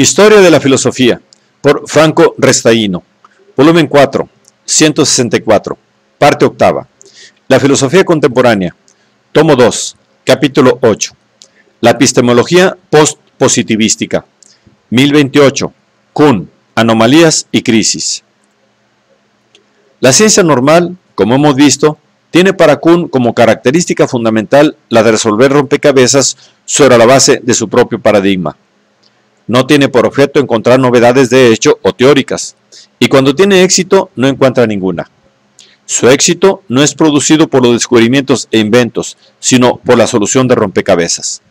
Historia de la filosofía, por Franco Restaino, volumen 4, 164, parte octava. La filosofía contemporánea, tomo 2, capítulo 8. La epistemología post-positivística, 1028, Kuhn, anomalías y crisis. La ciencia normal, como hemos visto, tiene para Kuhn como característica fundamental la de resolver rompecabezas sobre la base de su propio paradigma. No tiene por objeto encontrar novedades de hecho o teóricas, y cuando tiene éxito no encuentra ninguna. Su éxito no es producido por los descubrimientos e inventos, sino por la solución de rompecabezas.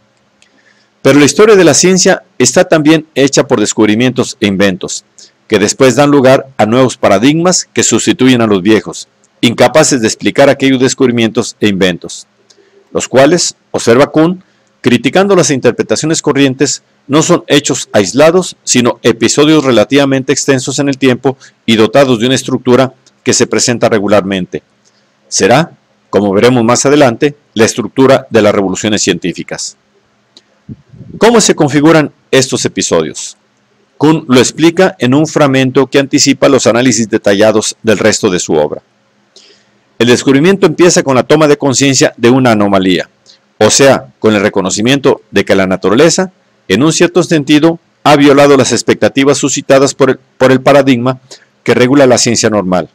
Pero la historia de la ciencia está también hecha por descubrimientos e inventos, que después dan lugar a nuevos paradigmas que sustituyen a los viejos, incapaces de explicar aquellos descubrimientos e inventos, los cuales, observa Kuhn, criticando las interpretaciones corrientes, no son hechos aislados, sino episodios relativamente extensos en el tiempo y dotados de una estructura que se presenta regularmente. Será, como veremos más adelante, la estructura de las revoluciones científicas. ¿Cómo se configuran estos episodios? Kuhn lo explica en un fragmento que anticipa los análisis detallados del resto de su obra. El descubrimiento empieza con la toma de conciencia de una anomalía, o sea, con el reconocimiento de que la naturaleza, en un cierto sentido, ha violado las expectativas suscitadas por el paradigma que regula la ciencia normal.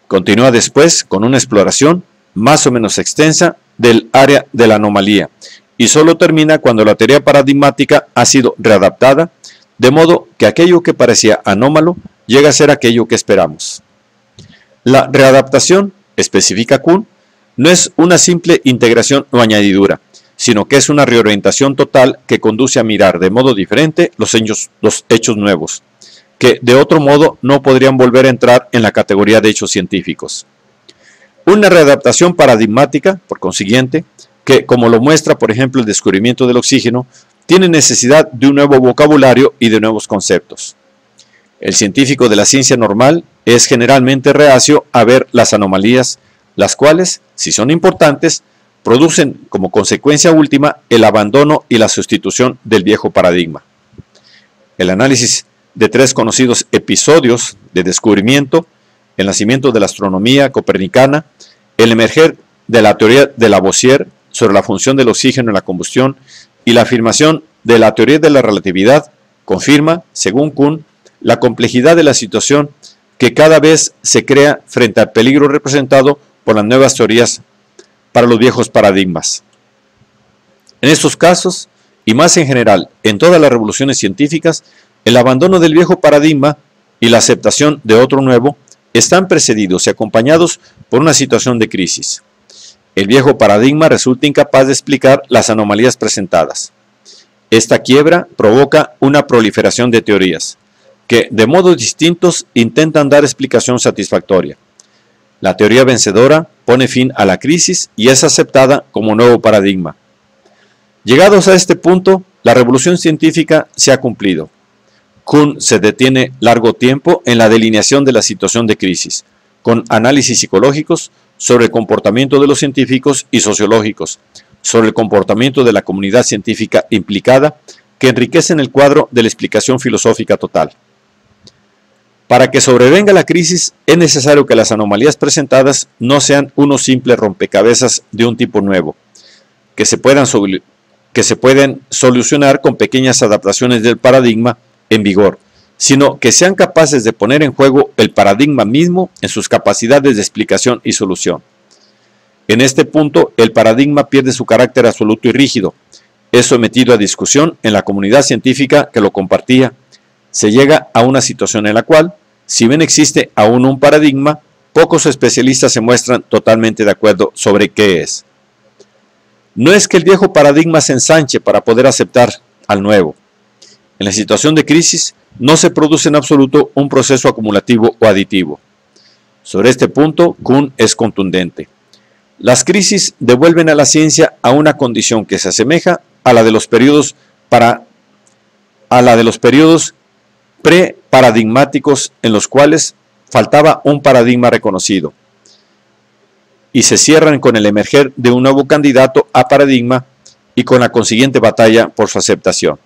Continúa después con una exploración más o menos extensa del área de la anomalía, y solo termina cuando la teoría paradigmática ha sido readaptada, de modo que aquello que parecía anómalo llega a ser aquello que esperamos. La readaptación, especifica Kuhn, no es una simple integración o añadidura, sino que es una reorientación total que conduce a mirar de modo diferente los hechos nuevos, que de otro modo no podrían volver a entrar en la categoría de hechos científicos. Una readaptación paradigmática, por consiguiente, que, como lo muestra por ejemplo el descubrimiento del oxígeno, tiene necesidad de un nuevo vocabulario y de nuevos conceptos. El científico de la ciencia normal es generalmente reacio a ver las anomalías, las cuales, si son importantes, producen como consecuencia última el abandono y la sustitución del viejo paradigma. El análisis de tres conocidos episodios de descubrimiento, el nacimiento de la astronomía copernicana, el emerger de la teoría de Lavoisier sobre la función del oxígeno en la combustión y la afirmación de la teoría de la relatividad, confirma, según Kuhn, la complejidad de la situación que cada vez se crea frente al peligro representado por las nuevas teorías para los viejos paradigmas. En estos casos, y más en general en todas las revoluciones científicas, el abandono del viejo paradigma y la aceptación de otro nuevo están precedidos y acompañados por una situación de crisis. El viejo paradigma resulta incapaz de explicar las anomalías presentadas. Esta quiebra provoca una proliferación de teorías, que de modos distintos intentan dar explicación satisfactoria. La teoría vencedora pone fin a la crisis y es aceptada como nuevo paradigma. Llegados a este punto, la revolución científica se ha cumplido. Kuhn se detiene largo tiempo en la delineación de la situación de crisis, con análisis psicológicos sobre el comportamiento de los científicos y sociológicos, sobre el comportamiento de la comunidad científica implicada, que enriquecen el cuadro de la explicación filosófica total. Para que sobrevenga la crisis, es necesario que las anomalías presentadas no sean unos simples rompecabezas de un tipo nuevo, que se pueden solucionar con pequeñas adaptaciones del paradigma en vigor, sino que sean capaces de poner en juego el paradigma mismo en sus capacidades de explicación y solución. En este punto, el paradigma pierde su carácter absoluto y rígido, es sometido a discusión en la comunidad científica que lo compartía. Se llega a una situación en la cual, si bien existe aún un paradigma, pocos especialistas se muestran totalmente de acuerdo sobre qué es. No es que el viejo paradigma se ensanche para poder aceptar al nuevo. En la situación de crisis, no se produce en absoluto un proceso acumulativo o aditivo. Sobre este punto, Kuhn es contundente. Las crisis devuelven a la ciencia a una condición que se asemeja a la de los periodos pre-paradigmáticos en los cuales faltaba un paradigma reconocido y se cierran con el emerger de un nuevo candidato a paradigma y con la consiguiente batalla por su aceptación.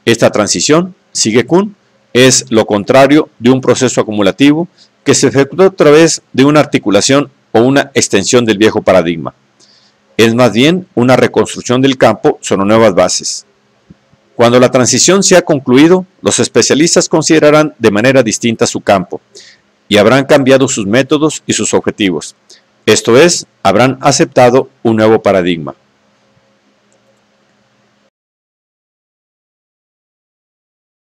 Esta transición, sigue Kuhn, es lo contrario de un proceso acumulativo que se efectúa a través de una articulación o una extensión del viejo paradigma. Es más bien una reconstrucción del campo sobre nuevas bases. Cuando la transición se ha concluido, los especialistas considerarán de manera distinta su campo y habrán cambiado sus métodos y sus objetivos. Esto es, habrán aceptado un nuevo paradigma.